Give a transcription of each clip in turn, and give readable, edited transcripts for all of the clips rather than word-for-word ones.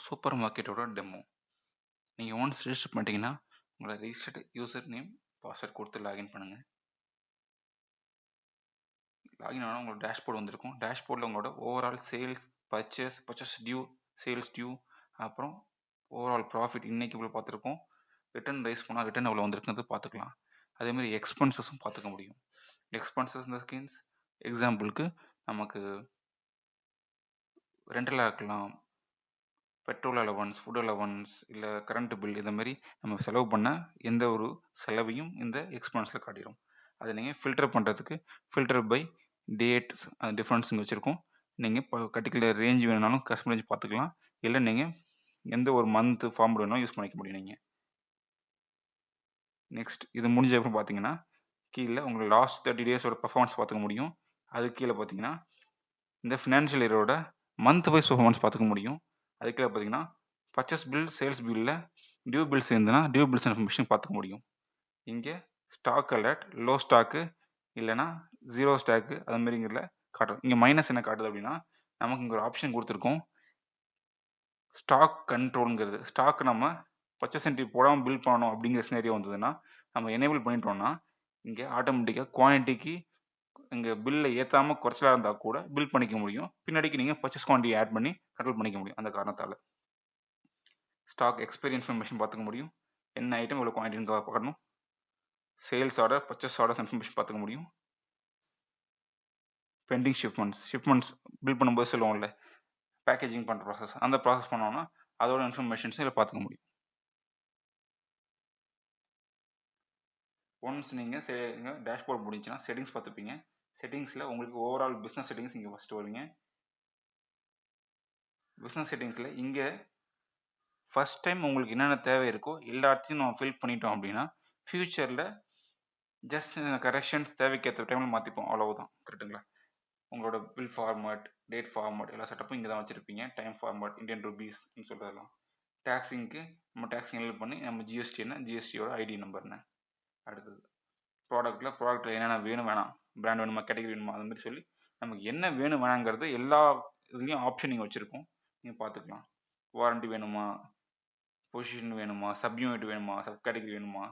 Super மார்க்கெட்டோட demo. நீங்கள் once register பண்ணிட்டீங்கன்னா உங்களை ரிஜிஸ்டர்ட் யூசர் நேம் பாஸ்வேர்ட் கொடுத்து லாகின் பண்ணுங்கள். லாகின் ஆனால் உங்களுக்கு டேஷ்போர்டு வந்திருக்கும். டேஷ்போர்டில் உங்களோட overall sales, purchase due, sales due, அப்புறம் ஓவரால் ப்ராஃபிட் இன்னைக்கு இவ்வளோ பார்த்துருக்கோம். ரிட்டர்ன் ரைஸ் பண்ணால் ரிட்டர்ன் எவ்வளோ வந்திருக்குறது பார்த்துக்கலாம். அதேமாதிரி எக்ஸ்பென்சஸும் பார்த்துக்க முடியும். எக்ஸ்பென்சஸ் இந்த ஸ்கீம்ஸ் எக்ஸாம்பிளுக்கு நமக்கு ரெண்டலாக இருக்கலாம், பெட்ரோல் அலவன்ஸ், ஃபுட் அலவன்ஸ், இல்லை கரண்ட் பில், இந்த மாதிரி நம்ம செலவு பண்ண எந்த ஒரு செலவையும் இந்த எக்ஸ்பென்ஸில் காட்டிடும். அதை நீங்கள் ஃபில்டர் பண்ணுறதுக்கு ஃபில்டர் பை டேட்ஸ் அந்த டிஃப்ரென்ஸ் இங்கே வச்சுருக்கோம். நீங்கள் இப்போ பர்டிகுலர் ரேஞ்ச் வேணுனாலும் கஸ்டமர் ரேஞ்ச் பார்த்துக்கலாம். இல்லை நீங்கள் எந்த ஒரு மந்த் ஃபார்ம் வேணாலும் யூஸ் பண்ணிக்க முடியும். நீங்கள் நெக்ஸ்ட் இது முடிஞ்ச அப்புறம் பார்த்தீங்கன்னா கீழே உங்களுக்கு லாஸ்ட் 30 டேஸோட பர்ஃபார்மன்ஸ் பார்த்துக்க முடியும். அது கீழே பார்த்தீங்கன்னா இந்த ஃபினான்ஷியல் இயரோட மந்த் வைஸ் பர்ஃபார்மன்ஸ் பார்த்துக்க முடியும். அது கீழே பார்த்தீங்கன்னா பர்ச்சேஸ் பில், சேல்ஸ் பில்லில் டியூ பில்ஸ் இருந்ததுன்னா டியூ பில்ஸ் இன்ஃபர்மேஷன் பார்த்துக்க முடியும். இங்கே ஸ்டாக் அலர்ட், லோ ஸ்டாக்கு இல்லைனா ஜீரோ ஸ்டாக்கு அது மாதிரிங்கிறத காட்டும். இங்கே மைனஸ் என்ன காட்டுது அப்படின்னா நமக்கு இங்கே ஒரு ஆப்ஷன் கொடுத்துருக்கோம், ஸ்டாக் கண்ட்ரோலுங்கிறது. ஸ்டாக் நம்ம பர்ச்சேஸ் என்ட்ரி போடாமல் பில் பண்ணணும் அப்படிங்கிற சினேரியோ வந்ததுன்னா நம்ம எனேபிள் பண்ணிட்டோம்னா இங்கே ஆட்டோமேட்டிக்காக குவான்டிட்டிக்கு இங்கே பில்லை ஏற்றாமல் குறைச்சலாக இருந்தால் கூட பில் பண்ணிக்க முடியும். பின்னாடிக்கு நீங்கள் பர்ச்சேஸ் குவான்டிட்டி ஆட் பண்ணி கண்ட்ரோல் பண்ணிக்க முடியும். அந்த காரணத்தால் ஸ்டாக் எக்ஸ்பைரி இன்ஃபர்மேஷன் பார்த்துக்க முடியும். என்ன ஐட்டம் இவ்வளோ குவான்டிட்டின்னு பார்க்கணும். Sales order, purchase orders information பார்த்துக்க முடியும். பெண்டிங் ஷிப்மெண்ட்ஸ் பில் பண்ணும்போது சொல்லுவோம்ல, பேக்கேஜிங் பண்ணுற ப்ராசஸ், அந்த ப்ராசஸ் பண்ணோம்னா அதோட இன்ஃபர்மேஷன்ஸ் இதில் பார்த்துக்க முடியும். ஒன்ஸ் நீங்கள் டேஷ்போர்ட் முடிஞ்சுன்னா செட்டிங்ஸ் பார்த்துப்பீங்க. செட்டிங்ஸில் உங்களுக்கு ஓவரால் பிஸ்னஸ் செட்டிங்ஸ் இங்கே ஃபஸ்ட்டு வருவீங்க. பிஸ்னஸ் செட்டிங்ஸில் இங்கே ஃபஸ்ட் டைம் உங்களுக்கு என்னென்ன தேவை இருக்கோ எல்லாத்தையும் நம்ம ஃபில் பண்ணிட்டோம் அப்படின்னா ஃபியூச்சரில் ஜஸ்ட் கரெக்ஷன்ஸ் தேவைக்கேற்ற டைமில் மாற்றிப்போம், அவ்வளவுதான். கரெக்டுங்களா? உங்களோட பில் ஃபார்மேட், டேட் ஃபார்மேட் எல்லா செட்டப்பும் இங்கே தான் வச்சுருப்பீங்க. டைம் ஃபார்மேட், இந்தியன் ருபீஸ்ன்னு சொல்கிறதெல்லாம். டேக்ஸிங்க்கு நம்ம டேக்ஸிங் ஹெல்ப் பண்ணி நம்ம ஜிஎஸ்டி என்ன, ஜிஎஸ்டியோட ஐடி நம்பர்னு. அடுத்தது ப்ராடக்ட்டில் என்னென்ன வேணும் வேணாம், பிராண்ட் வேணுமா, கேட்டகரி வேணுமா, அது மாதிரி சொல்லி நமக்கு என்ன வேணும் வேணாங்கிறது எல்லா இதுலேயும் ஆப்ஷன் நீங்கள் வச்சுருக்கோம். நீங்கள் பார்த்துக்கலாம். வாரண்டி வேணுமா, பொசிஷன் வேணுமா, சப் யூனிட் வேணுமா, சப் கேட்டகரி வேணுமா,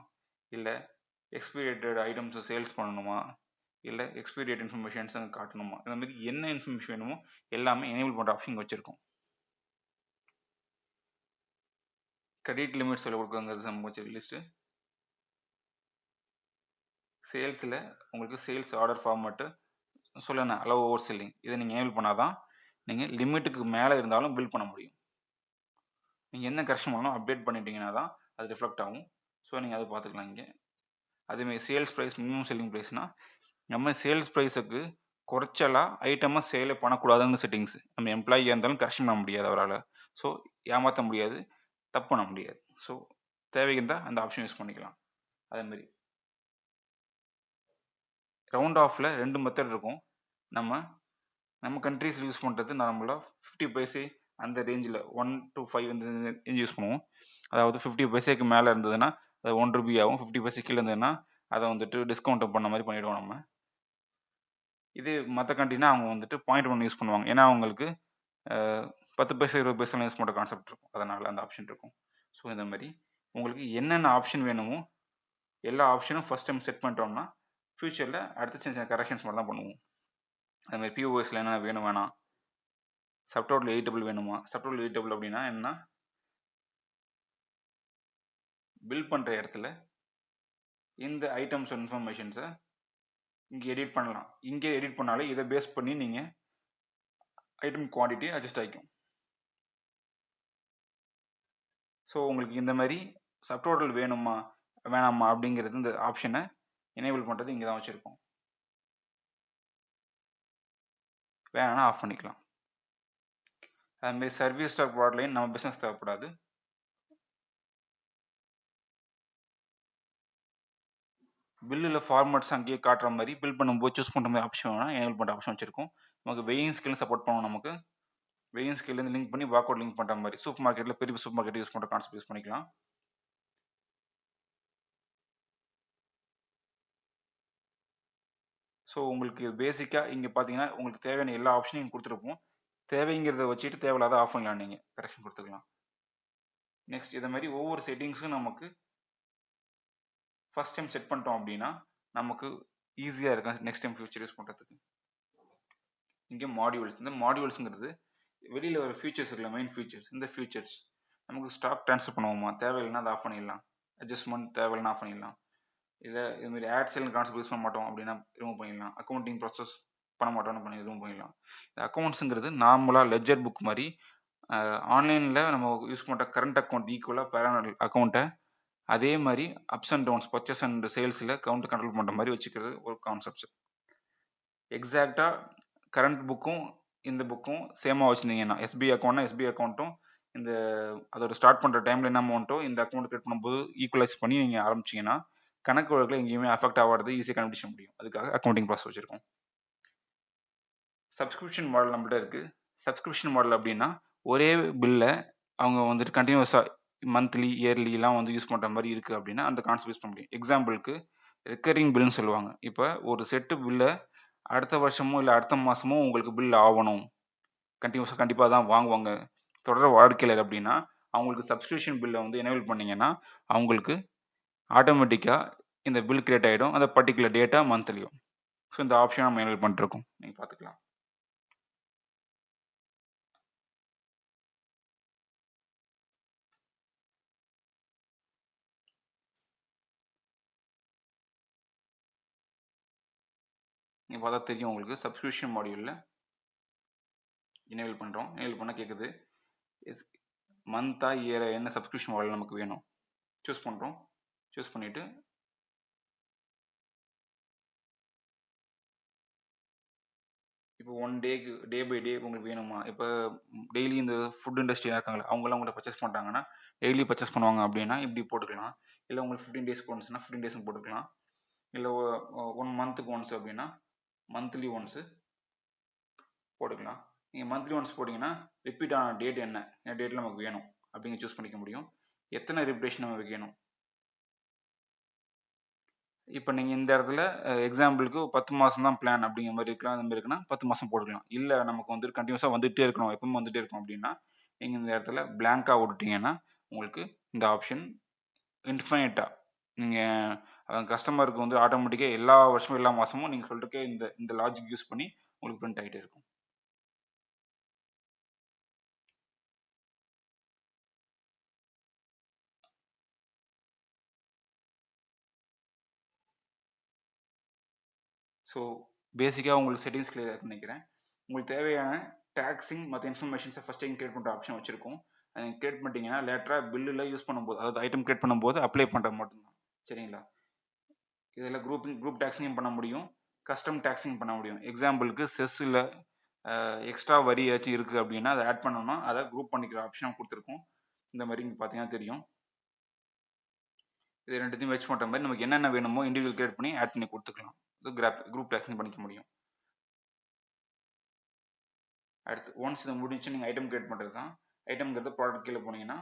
இல்லை எக்ஸ்பீரியேட்டட் ஐட்டம்ஸை சேல்ஸ் பண்ணணுமா, இல்லை எக்ஸ்பீரியேட் இன்ஃபர்மேஷன்ஸ் அங்கே காட்டணுமா, இந்த மாதிரி என்ன இன்ஃபர்மேஷன் வேணுமோ எல்லாமே எனேபிள் பண்ணுற ஆப்ஷன் வச்சுருக்கோம். கிரெடிட் லிமிட் சொல்ல கொடுக்குங்கிறது நம்ம வச்ச லிஸ்ட்டு. சேல்ஸில் உங்களுக்கு சேல்ஸ் ஆர்டர் ஃபார்மேட்டு சொல்லணும், அளவு ஓவர் செல்லிங், இதை நீங்கள் எனேபிள் பண்ணால் தான் நீங்கள் லிமிட்டுக்கு மேலே இருந்தாலும் பில் பண்ண முடியும். நீங்கள் என்ன கரெக்ஷன் பண்ணாலும் அப்டேட் பண்ணிட்டீங்கன்னா தான் அது ரிஃப்ளெக்ட் ஆகும். ஸோ நீங்கள் அதை பார்த்துக்கலாம். இங்கே அதேமாதிரி சேல்ஸ் ப்ரைஸ், மினிமம் செல்லிங் ப்ரைஸ்னால் நம்ம சேல்ஸ் ப்ரைஸுக்கு குறைச்சலாக ஐட்டமாக சேலே பண்ணக்கூடாதுன்னு செட்டிங்ஸ். நம்ம எம்ப்ளாயியாக இருந்தாலும் கரெக்ஷன் பண்ண முடியாது அவரால். ஸோ ஏமாற்ற முடியாது, தப்பு பண்ண முடியாது. ஸோ தேவைக்கு இருந்தால் அந்த ஆப்ஷன் யூஸ் பண்ணிக்கலாம். அதேமாதிரி ரவுண்ட் ஆஃபில் 2 மெத்தட் இருக்கும். நம்ம கண்ட்ரீஸில் யூஸ் பண்ணுறது நார்மலாக 50 பைசே அந்த ரேஞ்சில் 1 to 5 இந்த ரேஞ்ச் யூஸ் பண்ணுவோம். அதாவது 50 பைசேக்கு மேலே இருந்ததுன்னா அது 1 ரூபி ஆகும். 50 பைசே கீழே இருந்ததுன்னா அதை வந்துட்டு டிஸ்கவுண்ட் பண்ண மாதிரி பண்ணிவிடுவோம் நம்ம. இது மற்ற கண்ட்ரினா அவங்க வந்துட்டு 0.1 யூஸ் பண்ணுவாங்க. ஏன்னா அவங்களுக்கு 10 பைசா 20 பைசாலாம் யூஸ் பண்ணுற கான்செப்ட் இருக்கும். அதனால் அந்த ஆப்ஷன் இருக்கும். ஸோ இந்த மாதிரி உங்களுக்கு என்னென்ன ஆப்ஷன் வேணுமோ எல்லா ஆப்ஷனும் ஃபஸ்ட் டைம் செட் பண்ணிட்டோம்னா ஃபியூச்சரில் அடுத்த சின்ன சின்ன கரெக்ஷன்ஸ் மட்டும் தான் பண்ணுவோம். அதுமாதிரி பிஓஎஸில் என்னென்ன வேணும் வேணாம், சப்டோட்டல் எடிட்டபிள் வேணுமா, சப்டோட்டல் எடிட்டபிள் அப்படின்னா என்ன, பில் பண்ணுற இடத்துல இந்த ஐட்டம்ஸ் இன்ஃபர்மேஷன்ஸை இங்கே எடிட் பண்ணலாம். இங்கே எடிட் பண்ணாலே இதை பேஸ் பண்ணி நீங்கள் ஐட்டம் குவான்டிட்டி அட்ஜஸ்ட் ஆகிக்கும். ஸோ உங்களுக்கு இந்த மாதிரி சப்டோட்டல் வேணுமா வேணாமா அப்படிங்கிறது இந்த ஆப்ஷனை எனேபிள் பண்ணுறது இங்கே தான் வச்சுருக்கோம். வேணாம்னா ஆஃப் பண்ணிக்கலாம். அதுமாதிரி சர்வீஸ் ஸ்டாக் ப்ராடக்ட் லைன் நம்ம பிஸ்னஸ் தேவைப்படாது. பில்லில் ஃபார்மேட்ஸ் அங்கேயே காட்டுற மாதிரி பில் பண்ணும்போது சூஸ் பண்ணுற மாதிரி ஆப்ஷன் வேணால் எனேபிள் பண்ணுற ஆப்ஷன் வச்சுருக்கோம். நமக்கு வெயிங் ஸ்கேலும் சப்போர்ட் பண்ணுவோம். நமக்கு வெயிங் ஸ்கேலேருந்து லிங்க் பண்ணி வாக் அவுட் லிங்க் பண்ணுற மாதிரி சூப்பர் மார்க்கெட்டில் பெரிய சூப்பர் மார்க்கெட் யூஸ் பண்ணுற கான்செப்ட் யூஸ் பண்ணிக்கலாம். ஸோ உங்களுக்கு பேசிக்காக இங்கே பார்த்தீங்கன்னா உங்களுக்கு தேவையான எல்லா ஆப்ஷனையும் கொடுத்துருப்போம். தேவைங்கிறத வச்சுட்டு தேவையில்லாத ஆஃப் பண்ணலாம், நீங்கள் கரெக்ஷன் கொடுத்துக்கலாம். நெக்ஸ்ட் இதை மாதிரி ஒவ்வொரு செட்டிங்ஸும் நமக்கு ஃபர்ஸ்ட் டைம் செட் பண்ணிட்டோம் அப்படின்னா நமக்கு ஈஸியாக இருக்கும் நெக்ஸ்ட் டைம் ஃபியூச்சர் யூஸ் பண்ணுறதுக்கு. இங்கே மாடியூல்ஸ், இந்த மாடியூல்ஸுங்கிறது வெளியில் ஒரு ஃபியூச்சர்ஸ் இருக்குல்ல, மெயின் ஃபியூச்சர்ஸ். இந்த ஃபியூச்சர்ஸ் நமக்கு ஸ்டாக் ட்ரான்ஸ்ஃபர் பண்ணுவோமா, தேவையில்லைன்னா அதை ஆஃப் பண்ணிடலாம். அட்ஜஸ்ட்மெண்ட் தேவையில்லைன்னா ஆஃப் பண்ணிடலாம். இல்லை இதுமாதிரி ஆட் சேல் கான்செப்ட் யூஸ் பண்ண மாட்டோம் அப்படின்னா ரிமூவ் பண்ணிடலாம். அக்கௌண்டிங் ப்ராசஸ் பண்ண மாட்டோம்னு பண்ணி ரிமூவ் பண்ணிடலாம். இந்த அக்கௌண்ட்ஸுங்கிறது நார்மலாக லெஜர் புக் மாதிரி ஆன்லைனில் நம்ம யூஸ் பண்ணுற கரண்ட் அக்கௌண்ட் ஈக்குவலாக பேரல் அக்கௌண்ட்டை அதே மாதிரி ups and downs purchase and சேல்ஸில் கவுண்ட் கண்ட்ரோல் பண்ணுற மாதிரி வச்சுக்கிறது ஒரு கான்செப்ட்ஸ். எக்ஸாக்டாக கரண்ட் புக்கும் இந்த புக்கும் சேமாக வச்சுருந்தீங்கன்னா எஸ்பிஐ அக்கௌண்ட்னா எஸ்பிஐ அக்கௌண்ட்டும் இந்த அதோட ஸ்டார்ட் பண்ணுற டைமில் என்ன அமௌண்ட்டோ இந்த அக்கௌண்ட் கிரியேட் பண்ணும்போது ஈக்குவலைஸ் பண்ணி நீங்கள் ஆரம்பிச்சிங்கன்னா கணக்கு வழக்கில் எங்கேயுமே அஃபெக்ட் ஆகாது, ஈஸியாக கண்டுபிடிச்ச முடியும். அதுக்காக அக்கௌண்டிங் ப்ராசஸ் வச்சுருக்கோம். சப்ஸ்கிரிப்ஷன் மாடல் நம்மள்ட்ட இருக்குது. சப்ஸ்கிரிப்ஷன் மாடல் அப்படின்னா ஒரே பில்லை அவங்க வந்துட்டு கண்டினியூஸாக மந்த்லி இயர்லிலாம் வந்து யூஸ் பண்ணுற மாதிரி இருக்குது அப்படின்னா அந்த கான்செப்ட் யூஸ் பண்ண முடியும். எக்ஸாம்பிளுக்கு ரெக்கரிங் பில்னு சொல்லுவாங்க. இப்போ ஒரு செட்டு பில்லை அடுத்த வருஷமோ இல்லை அடுத்த மாதமோ உங்களுக்கு பில் ஆகணும், கண்டினியூஸாக கண்டிப்பாக தான் வாங்குவாங்க தொடர் வாடிக்கையாளர் அப்படின்னா அவங்களுக்கு சப்ஸ்கிரிப்ஷன் பில்லை வந்து எனேபிள் பண்ணிங்கன்னா அவங்களுக்கு ஆட்டோமேட்டிக்காக இந்த பில் கிரியேட் ஆகிடும், அந்த பர்டிகுலர் டேட்டா மந்த்லியும். ஸோ இந்த ஆப்ஷன் நம்ம எனேபிள் பண்ணிருக்கோம், நீங்கள் பார்த்துக்கலாம். நீங்கள் பார்த்தா தெரியும் உங்களுக்கு சப்ஸ்கிரிப்ஷன் மாடியூலில் எனேபிள் பண்ணுறோம். எனேபிள் பண்ண கேட்குது மந்த்தா இயர் என்ன சப்ஸ்கிரிப்ஷன் மாடல் நமக்கு வேணும் சூஸ் பண்ணுறோம். சூஸ் பண்ணிவிட்டு இப்போ one take day by day உங்களுக்கு வேணுமா, இப்போ டெய்லி இந்த ஃபுட் இண்டஸ்ட்ரியாக இருக்காங்களா அவங்களாம் உங்களை பர்ச்சேஸ் பண்ணுறாங்கன்னா டெய்லி பர்ச்சேஸ் பண்ணுவாங்க அப்படின்னா இப்படி போட்டுக்கலாம். இல்லை உங்களுக்கு 15 டேஸ்க்கு ஒன்ஸ்னா 15 டேஸ்க்கு போட்டுக்கலாம். இல்லை 1 மந்த்துக்கு ஒன்ஸ் அப்படின்னா மந்த்லி ஒன்ஸு போட்டுக்கலாம். நீங்கள் மந்த்லி ஒன்ஸ் போட்டிங்கன்னா ரிப்பீட் ஆன டேட் என்ன டேட்டில் நமக்கு வேணும் அப்படிங்க சூஸ் பண்ணிக்க முடியும். எத்தனை ரிப்பீட்டேஷன் நமக்கு வேணும். இப்போ நீங்கள் இந்த இடத்துல எக்ஸாம்பிளுக்கு 10 மாதம் தான் பிளான் அப்படிங்கிற மாதிரி இருக்கலாம். அந்த மாதிரி இருக்குன்னா 10 மாதம் போட்டுக்கலாம். இல்லை நமக்கு வந்துட்டு கண்டினியூஸாக வந்துகிட்டே இருக்கணும், எப்பவும் வந்துகிட்டே இருக்கணும் அப்படின்னா நீங்கள் இந்த இடத்துல பிளாங்காக விட்டுட்டீங்கன்னா உங்களுக்கு இந்த ஆப்ஷன் இன்ஃபைனட்டாக நீங்கள் கஸ்டமருக்கு வந்து ஆட்டோமேட்டிக்காக எல்லா வருஷமும் எல்லா மாதமும் நீங்கள் சொல்லிட்டு இந்த லாஜிக் யூஸ் பண்ணி உங்களுக்கு பிரிண்ட் ஆகிட்டே இருக்கும். ஸோ பேசிக்காக உங்களுக்கு செட்டிங்ஸ் கிளியர் இருக்குன்னு நினைக்கிறேன். உங்களுக்கு தேவையான டேக்ஸிங் மற்ற இன்ஃபர்மேஷன்ஸை ஃபஸ்ட்டு இங்கே கிரியேட் பண்ணுற ஆப்ஷன் வச்சிருக்கோம். அதை கிரியேட் பண்ணிட்டீங்கன்னா லேட்டராக பில்லில் யூஸ் பண்ணும்போது அதாவது ஐட்டம் கிரியேட் பண்ணும்போது அப்ளை பண்ணுறது மட்டும்தான். சரிங்களா. இதில் குரூப் டேக்ஸிங் பண்ண முடியும், கஸ்டம் டேக்ஸிங் பண்ண முடியும். எக்ஸாம்பிளுக்கு செஸ்ஸில் எக்ஸ்ட்ரா வரி ஏதாச்சும் இருக்குது அப்படின்னா அதை ஆட் பண்ணோம்னா அதை குரூப் பண்ணிக்கிற ஆப்ஷன் கொடுத்துருக்கோம். இந்த மாதிரி இங்கே பார்த்தீங்கன்னா தெரியும். இது ரெண்டுத்தையும் வச்சு பண்ணுற மாதிரி நமக்கு என்னென்ன வேணுமோ இண்டிவிஜுவல் கிரியேட் பண்ணி ஆட் பண்ணி கொடுத்துக்கலாம். இது குரூப் டேக்ஸிங் பண்ணிக்க முடியும். அடுத்து ஒன்ஸ் இது முடிஞ்சு நீங்கள் ஐட்டம் கிரியேட் பண்ணுறது தான். ஐட்டம்ங்கிறது ப்ராடக்ட் கீழே போனீங்கன்னா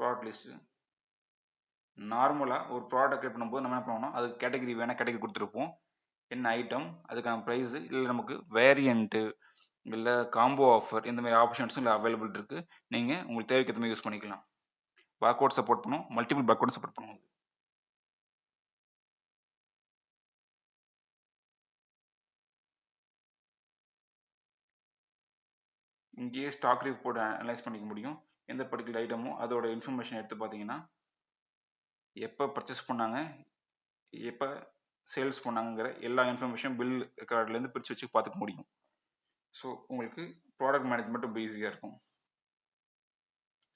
ப்ராடக்ட் லிஸ்ட்டு. நார்மலாக ஒரு ப்ராடக்ட் கிரியேட் பண்ணும்போது நம்ம என்ன பண்ணணும், அதுக்கு கேட்டகரி வேணால் கேட்டகரி கொடுத்துருப்போம். என்ன ஐட்டம், அதுக்கான ப்ரைஸு, இல்லை நமக்கு வேரியண்ட்டு, இல்லை காம்போ ஆஃபர், இந்த மாதிரி ஆப்ஷன்ஸும் இல்லை அவைலபிள் இருக்குது. நீங்கள் உங்களுக்கு தேவைக்கு ஏற்ற மாதிரி யூஸ் பண்ணிக்கலாம். பார்கோட் சப்போர்ட் பண்ணும், மல்டிபிள் பார்கோட் சப்போர்ட் பண்ணுவோம். இங்கேயே ஸ்டாக் ரிப்போர்ட் அனலைஸ் பண்ணிக்க முடியும். எந்த பர்டிகுலர் ஐட்டமோ அதோட இன்ஃபர்மேஷன் எடுத்து பார்த்தீங்கன்னா எப்போ பர்ச்சேஸ் பண்ணாங்க, எப்போ சேல்ஸ் பண்ணாங்கிற எல்லா இன்ஃபர்மேஷன் பில் ரெக்கார்ட்லேருந்து பிரித்து வச்சு பார்த்துக்க முடியும். ஸோ உங்களுக்கு ப்ராடக்ட் மேனேஜ்மெண்ட் ரொம்ப ஈஸியாக இருக்கும்.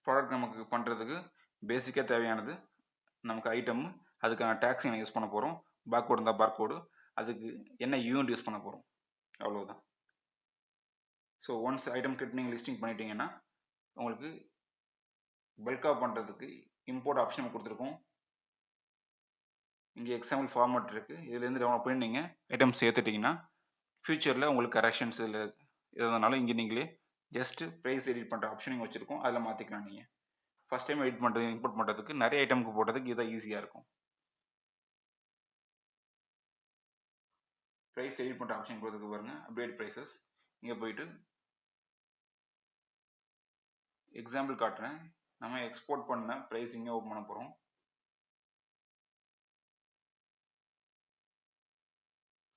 ப்ராடக்ட் நமக்கு பண்ணுறதுக்கு பேசிக்காக தேவையானது நமக்கு ஐட்டம், அதுக்கான டேக்ஸ் என்ன யூஸ் பண்ண போகிறோம், பார்கோடு இருந்தால் பார்கோடு, அதுக்கு என்ன யூனிட் யூஸ் பண்ண போகிறோம், அவ்வளோதான். ஸோ ஒன்ஸ் ஐட்டம் கிட்ட நீங்கள் லிஸ்டிங் பண்ணிட்டீங்கன்னா உங்களுக்கு பல்காக பண்ணுறதுக்கு இம்போர்ட் ஆப்ஷன் கொடுத்துருக்கோம். இங்கே எக்ஸாம்பிள் ஃபார்மேட் இருக்குது, இதுலேருந்து டவுன்லோட் பண்ணி நீங்கள் ஐட்டம் சேர்த்துட்டிங்கன்னா ஃபியூச்சரில் உங்களுக்கு கரெக்ஷன்ஸ் இல்லை எதுனாலும் இங்கே நீங்களே ஜஸ்ட்டு ப்ரைஸ் எடிட் பண்ணுற ஆப்ஷன் இங்கே வச்சுருக்கோம், அதில் மாற்றிக்கலாம். நீங்கள் ஃபஸ்ட் டைம் எடிட் பண்ணுறது இம்போர்ட் பண்ணுறதுக்கு நிறைய ஐட்டமுக்கு போடுறதுக்கு இதான் ஈஸியாக இருக்கும். ப்ரைஸ் எடிட் பண்ணுற ஆப்ஷன் கொடுத்துருக்கு பாருங்கள், அப்டேட் ப்ரைஸஸ். இங்கே போயிட்டு எக்ஸாம்பிள் காட்டுறேன். நம்ம எக்ஸ்போர்ட் பண்ண ப்ரைஸிங்கை ஓப்பன் பண்ண போகிறோம்.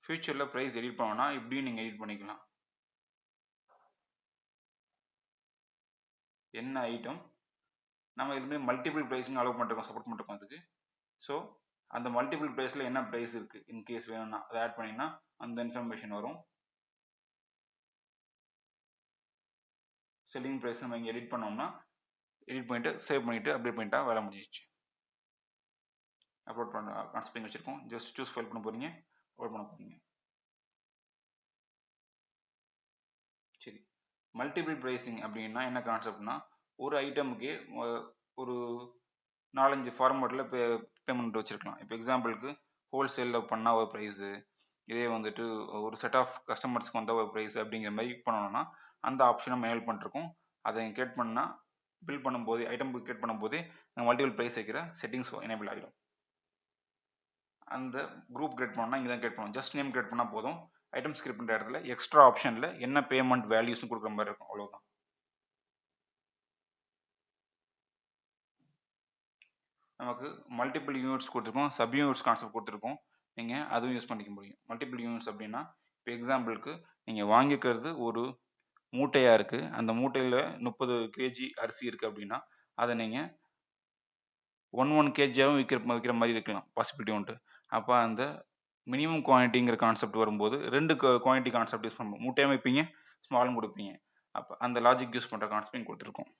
ஃபியூச்சரில் ப்ரைஸ் எடிட் பண்ணோன்னா இப்படியும் நீங்கள் எடிட் பண்ணிக்கலாம். என்ன ஐட்டம் நம்ம இதுமாதிரி மல்டிபிள் ப்ரைஸிங் அலோவ் பண்ணிருக்கோம், சப்போர்ட் பண்ணிருக்கோம் அதுக்கு. ஸோ அந்த மல்டிபிள் ப்ரைஸில் என்ன ப்ரைஸ் இருக்குது இன்கேஸ் வேணும்னா அதை ஆட் பண்ணிங்கன்னா அந்த இன்ஃபர்மேஷன் வரும். செல்லிங் ப்ரைஸ் நம்ம இங்கே எடிட் பண்ணோம்னா எடிட் பண்ணிட்டு சேவ் பண்ணிட்டு அப்டேட் பண்ணிட்டா வேலை முடிஞ்சிச்சு. அப்லோட் பண்ண கான்செப்ட் வச்சிருக்கோம். ஜஸ்ட் சூஸ் ஃபைல் பண்ண போறீங்க, அப்லோட் பண்ண போறீங்க. சரி, மல்டிபிள் ப்ரைஸிங் அப்படின்னா என்ன கான்செப்ட்னா ஒரு ஐட்டமுக்கு ஒரு 4-5 ஃபார்மேட்டில் பேமெண்ட் வச்சிருக்கலாம். இப்போ எக்ஸாம்பிளுக்கு ஹோல்சேலில் பண்ணால் ஒரு ப்ரைஸு, இதே வந்துட்டு ஒரு செட் ஆஃப் கஸ்டமர்ஸ்க்கு வந்தால் ஒரு ப்ரைஸ் அப்படிங்கிற மாதிரி பண்ணணும்னா அந்த ஆப்ஷனை மேல் பண்ணிருக்கோம். அதை கிரியேட் பண்ணால் பில் பண்ணும்போது ஐட்டம் கிரியேட் பண்ணும்போது மல்டிபிள் ப்ரைஸ் வைக்கிற செட்டிங்ஸ் எனேபிள் ஆகிடும். அந்த குரூப் கிரியேட் பண்ணால் இங்கே தான் கிரியேட் பண்ணணும். ஜஸ்ட் நேம் கிரியேட் பண்ணால் போதும். ஐட்டம்ஸ் கிரியேட் பண்ணுற இடத்துல எக்ஸ்ட்ரா ஆப்ஷனில் என்ன பேமெண்ட் வேல்யூஸ்னு கொடுக்குற மாதிரி இருக்கும், அவ்வளோதான். நமக்கு மல்டிபிள் யூனிட்ஸ் கொடுத்துருக்கோம், சப் யூனிட்ஸ் கான்செப்ட் கொடுத்துருக்கோம். நீங்கள் அதுவும் யூஸ் பண்ணிக்க முடியும். மல்டிபிள் யூனிட்ஸ் அப்படின்னா இப்போ எக்ஸாம்பிளுக்கு நீங்கள் வாங்கிக்கிறது ஒரு மூட்டையாக இருக்குது, அந்த மூட்டையில் 30 kg அரிசி இருக்குது அப்படின்னா அதை நீங்கள் 1 kg-ஆகவும் விற்கிற மாதிரி இருக்கலாம், பாசிபிலிட்டி உண்டு. அப்போ அந்த மினிமம் குவான்டிட்டிங்கிற கான்செப்ட் வரும்போது 2 குவான்டிட்டி கான்செப்ட் யூஸ் பண்ணுவோம். மூட்டையாக வைப்பீங்க, ஸ்மாலும் கொடுப்பீங்க. அப்போ அந்த லாஜிக் யூஸ் பண்ணுற கான்செப்ட் கொடுத்துருக்கோம்.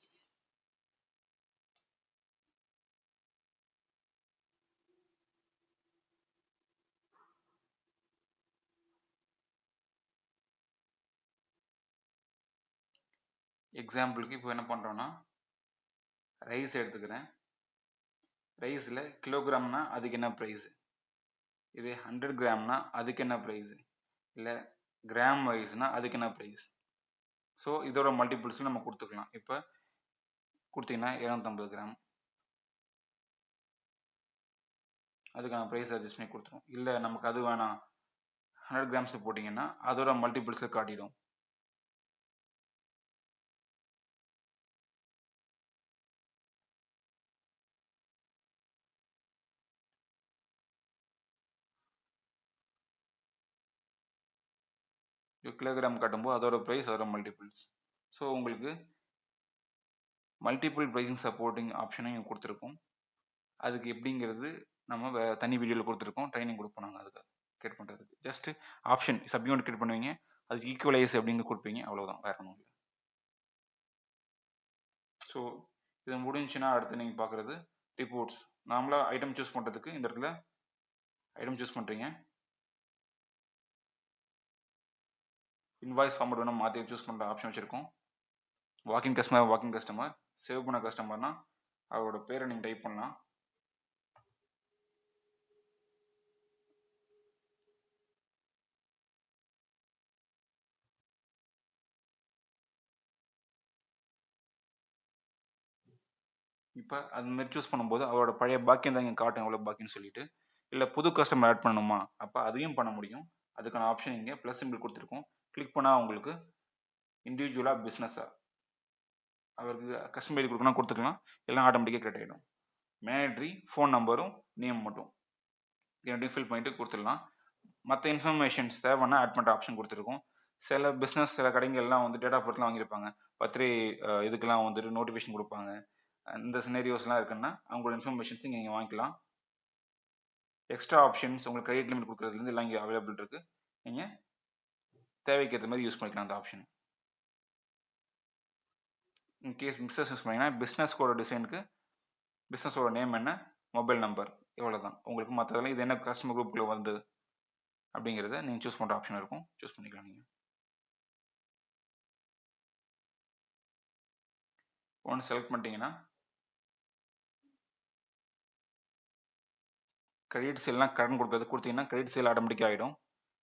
எக்ஸாம்பிளுக்கு இப்போ என்ன பண்ணுறோன்னா ரைஸ் எடுத்துக்கிறேன். ரைஸில் கிலோகிராம்னா அதுக்கு என்ன ப்ரைஸு, இது 100 கிராம்னா அதுக்கு என்ன ப்ரைஸு, இல்லை கிராம் வைஸ்னால் அதுக்கு என்ன ப்ரைஸ். ஸோ இதோட மல்டிபிள்ஸில் நம்ம கொடுத்துக்கலாம். இப்போ கொடுத்தீங்கன்னா 250 கிராம் அதுக்கான ப்ரைஸ் அட்ஜஸ்ட் பண்ணி கொடுத்துரும். இல்லை நமக்கு அது வேணாம் 100 கிராம்ஸ் போட்டிங்கன்னா அதோட மல்டிபிள்ஸை காட்டிடும். கிலோகிராம் காட்டும்போது அதோட ப்ரைஸ் அதோட மல்டிபிள்ஸ். ஸோ உங்களுக்கு மல்டிபிள் ப்ரைஸிங் சப்போர்ட்டிங் ஆப்ஷனையும் கொடுத்துருக்கோம். அதுக்கு எப்படிங்கிறது நம்ம தனி வீடியோவில் கொடுத்துருக்கோம், ட்ரைனிங் கொடுப்போம் நாங்கள் அதுக்கு கிரியேட் பண்ணுறதுக்கு. ஜஸ்ட் ஆப்ஷன் சப்யூனிட் கிரியேட் பண்ணுவீங்க, அதுக்கு ஈக்குவலைஸ் அப்படிங்க கொடுப்பீங்க, அவ்வளோதான், வேற ஒன்றும் இல்லை. ஸோ இது முடிஞ்சுன்னா அடுத்து நீங்கள் பார்க்குறது ரிப்போர்ட்ஸ். நார்மலாக ஐட்டம் சூஸ் பண்ணுறதுக்கு இந்த இடத்துல ஐட்டம் சூஸ் பண்ணுறீங்க. இன்வாய்ஸ் ஃபார்மேட் வேணும் மாற்றி சூஸ் பண்ணுற ஆப்ஷன் வச்சுருக்கோம். வாக்கிங் கஸ்டமர் சேவ் பண்ண கஸ்டமர்னா அவரோட பேரை நீங்கள் டைப் பண்ணலாம். இப்போ அது மாதிரி சூஸ் பண்ணும்போது அவரோட பழைய பாக்கியம் தான் இங்கே காட்டும், எவ்வளோ பாக்கின்னு சொல்லிட்டு. இல்லை புது கஸ்டமர் ஆட் பண்ணணுமா, அப்போ அதையும் பண்ண முடியும். அதுக்கான ஆப்ஷன் இங்கே ப்ளஸ் சிம்பிள் கொடுத்துருக்கோம். கிளிக் பண்ணால் உங்களுக்கு இண்டிவிஜுவலாக பிஸ்னஸாக அவருக்கு கஸ்டமர் ஐடி கொடுக்கணும் கொடுத்துக்கலாம், எல்லாம் ஆட்டோமேட்டிக்காக கிரியேட் ஆகிடும். மேனேட்ரி ஃபோன் நம்பரும் நேம் மட்டும் ரெண்டையும் ஃபில் பண்ணிட்டு கொடுத்துடலாம். மற்ற இன்ஃபர்மேஷன்ஸ் தேவைன்னா ஆட் பண்ணுற ஆப்ஷன் கொடுத்துருக்கோம். சில பிஸ்னஸ் சில கடைகள்லாம் வந்து டேட் ஆஃப் பர்த்லாம் வாங்கியிருப்பாங்க, பர்த்டே இதுக்கெல்லாம் வந்துட்டு நோட்டிஃபிகேஷன் கொடுப்பாங்க. இந்த சினேரியோஸ்லாம் இருக்குன்னா அவங்களோட இன்ஃபர்மேஷன்ஸ் இங்கே நீங்கள் வாங்கிக்கலாம். எக்ஸ்ட்ரா ஆப்ஷன்ஸ் உங்களுக்கு கிரெடிட் லிமிட் கொடுக்குறதுலேருந்து எல்லாம் இங்கே அவைலபிள் இருக்குது. நீங்கள் தேவைக்கு ஏற்ற மாதிரி யூஸ் பண்ணிக்கலாம் அந்த ஆப்ஷன். இன்கேஸ் பிஸ்னஸ் யூஸ் பண்ணிங்கன்னா பிஸ்னஸ்கோட டிசைனுக்கு பிஸ்னஸோட நேம் என்ன, மொபைல் நம்பர், எவ்வளோ தான். உங்களுக்கு மற்றதெல்லாம் இது என்ன கஸ்டமர் குரூப்புக்குள்ள வந்து அப்படிங்கிறத நீங்கள் சூஸ் பண்ணுற ஆப்ஷன் இருக்கும், சூஸ் பண்ணிக்கலாம். நீங்கள் ஒன்று செலக்ட் பண்ணிட்டீங்கன்னா கிரெடிட் சேல்லாம் கடன் கொடுக்குறது கொடுத்தீங்கன்னா கிரெடிட் சேல் ஆட்டோமேட்டிக்காக ஆகிடும்.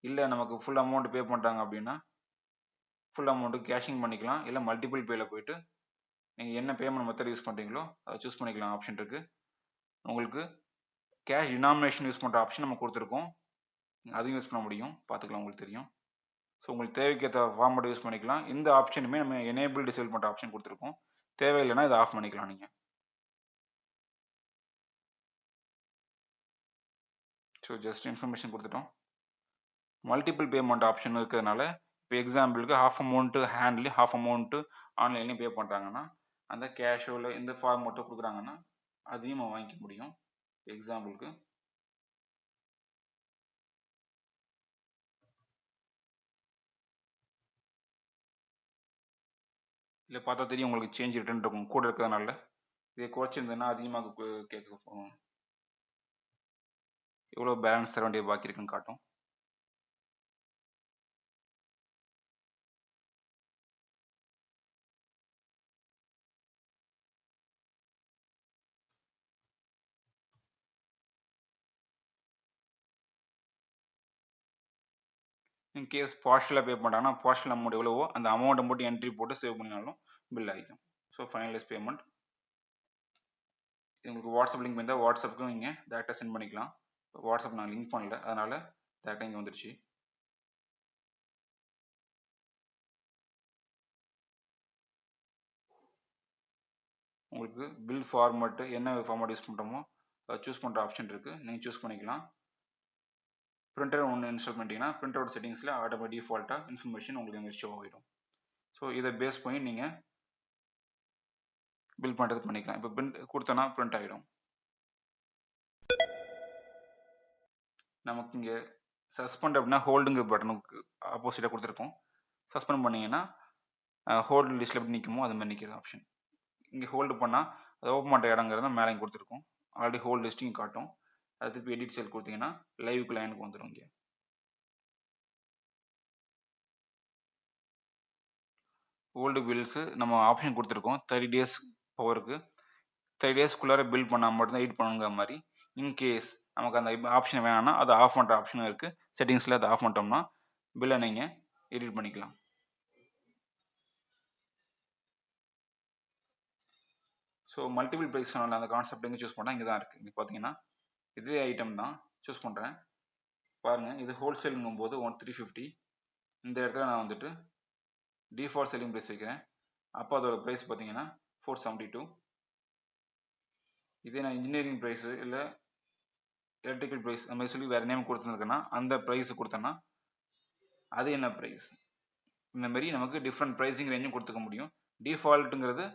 இல்லை நமக்கு ஃபுல் அமௌண்ட் பே பண்ணுறாங்க அப்படின்னா ஃபுல் அமௌண்ட்டு கேஷிங் பண்ணிக்கலாம். இல்லை மல்டிபிள் பேயில் போயிட்டு நீங்கள் என்ன பேமெண்ட் மெத்தட் யூஸ் பண்ணுறீங்களோ அதை சூஸ் பண்ணிக்கலாம் ஆப்ஷன் இருக்குது. உங்களுக்கு கேஷ் டினாமினேஷன் யூஸ் பண்ணுற ஆப்ஷன் நம்ம கொடுத்துருக்கோம், அதையும் யூஸ் பண்ண முடியும், பார்த்துக்கலாம், உங்களுக்கு தெரியும். ஸோ உங்களுக்கு தேவைக்கேற்ற ஃபார்மேட் யூஸ் பண்ணிக்கலாம். இந்த ஆப்ஷனுமே நம்ம எனேபிள் டிசேபிள் பண்ணுற ஆப்ஷன் கொடுத்துருக்கோம். தேவையில்லைன்னா இதை ஆஃப் பண்ணிக்கலாம் நீங்கள். ஸோ ஜஸ்ட் இன்ஃபர்மேஷன் கொடுத்துட்டோம். மல்டிபிள் பேமெண்ட் ஆப்ஷன் இருக்கிறதுனால இப்போ எக்ஸாம்பிளுக்கு ஹாஃப் அமௌண்ட்டு ஹேண்ட்லேயும் ஹாஃப் அமௌண்ட்டு ஆன்லைன்லையும் பே பண்ணுறாங்கன்னா அந்த கேஷோ இல்லை இந்த ஃபார்ம் மட்டும் கொடுக்குறாங்கன்னா அதையும் நம்ம வாங்கிக்க முடியும். எக்ஸாம்பிளுக்கு இல்லை பார்த்தா தெரியும் உங்களுக்கு சேஞ்ச் ரிட்டர்ன் இருக்கும் கூட இருக்கிறதுனால. இதை குறைச்சிருந்ததுன்னா அதிகமாக கேட்க போகும், எவ்வளோ பேலன்ஸ் தர வேண்டிய பாக்கி இருக்குன்னு காட்டும். இன்கேஸ் பார்ஷலாக பே பண்ணுறாங்கன்னா பார்ஷல் அமௌண்ட் எவ்வளவோ அந்த அமௌண்ட்டை மட்டும் என்ட்ரி போட்டு சேவ் பண்ணினாலும் பில் ஆகிக்கும். So finalise payment. உங்களுக்கு வாட்ஸ்அப் லிங்க் இருந்தால் வாட்ஸ்அப்புக்கும் நீங்கள் டேரெக்டாக சென்ட் பண்ணிக்கலாம். வாட்ஸ்அப் நான் லிங்க் பண்ணல, அதனால் டேரெக்டாக இங்கே வந்துருச்சு. உங்களுக்கு பில் ஃபார்மேட்டு என்ன ஃபார்மேட் யூஸ் பண்ணுறோமோ அதை சூஸ் பண்ணுற ஆப்ஷன் இருக்குது, நீங்கள் சூஸ் பண்ணிக்கலாம். பிரிண்டர் ஒன்று இன்ஸ்டால் பண்ணிட்டீங்கன்னா பிரிண்டரோட செட்டிங்ஸில் ஆட்டோமேட்டிக் டிஃபால்ட்டாக இன்ஃபர்மேஷன் உங்களுக்கு அங்கே ஷோ ஆகிடும். ஸோ இதை பேஸ் பண்ணி நீங்கள் பில் பண்ணுறது பண்ணிக்கலாம். இப்போ பிரிண்ட் கொடுத்தோன்னா பிரிண்ட் ஆகிடும். நமக்கு இங்கே சஸ்பெண்ட் அப்படின்னா ஹோல்டுங்கிற பட்டனுக்கு ஆப்போசிட்டாக கொடுத்துருக்கோம். சஸ்பெண்ட் பண்ணிங்கன்னா ஹோல்டு லிஸ்ட்டில் எப்படி நிற்குமோ அது மாதிரி நிற்கிற ஆப்ஷன். இங்கே ஹோல்டு பண்ணால் அது ஓப்பன் பண்ணுற இடங்கிறத மேலே கொடுத்துருக்கோம். ஆல்ரெடி ஹோல்டு லிஸ்டிங் காட்டும். அது திருப்பி எடிட் செல் கொடுத்தீங்கன்னா லைவுக்கு லைனுக்கு வந்துடும். இங்கே ஓல்டு பில்ஸு நம்ம ஆப்ஷன் கொடுத்துருக்கோம் 30 days பவருக்கு. 30 daysக்குள்ளார பில் பண்ணால் மட்டும்தான் எடிட் பண்ணுங்கிற மாதிரி. இன்கேஸ் நமக்கு அந்த ஆப்ஷன் வேணாம்னா அதை ஆஃப் பண்ணுற ஆப்ஷனும் இருக்குது. செட்டிங்ஸில் அதை ஆஃப் பண்ணிட்டோம்னா பில்லை நீங்கள் எடிட் பண்ணிக்கலாம். ஸோ மல்டிபிள் ப்ரைஸ் அந்த கான்செப்ட் எங்கே சூஸ் பண்ணால் இங்கே தான் இருக்குது. இங்கே பார்த்தீங்கன்னா இதே ஐட்டம் தான் சூஸ் பண்ணுறேன். பாருங்கள், இது ஹோல்சேலுங்கும் போது 350. இந்த இடத்துல நான் வந்துட்டு டிஃபால்ட் செல்லிங் ப்ரைஸ் வைக்கிறேன். அப்போ அதோட ப்ரைஸ் பார்த்தீங்கன்னா 472. இதே நான் இன்ஜினியரிங் ப்ரைஸு இல்லை எலக்ட்ரிக்கல் ப்ரைஸ் அந்த மாதிரி சொல்லி வேறு நேம் கொடுத்துருக்கேன்னா அந்த ப்ரைஸ் கொடுத்தேன்னா அது என்ன ப்ரைஸ், இந்த மாதிரி நமக்கு டிஃப்ரெண்ட் ப்ரைஸிங் ரேஞ்சும் கொடுத்துக்க முடியும். டிஃபால்ட்டுங்கிறது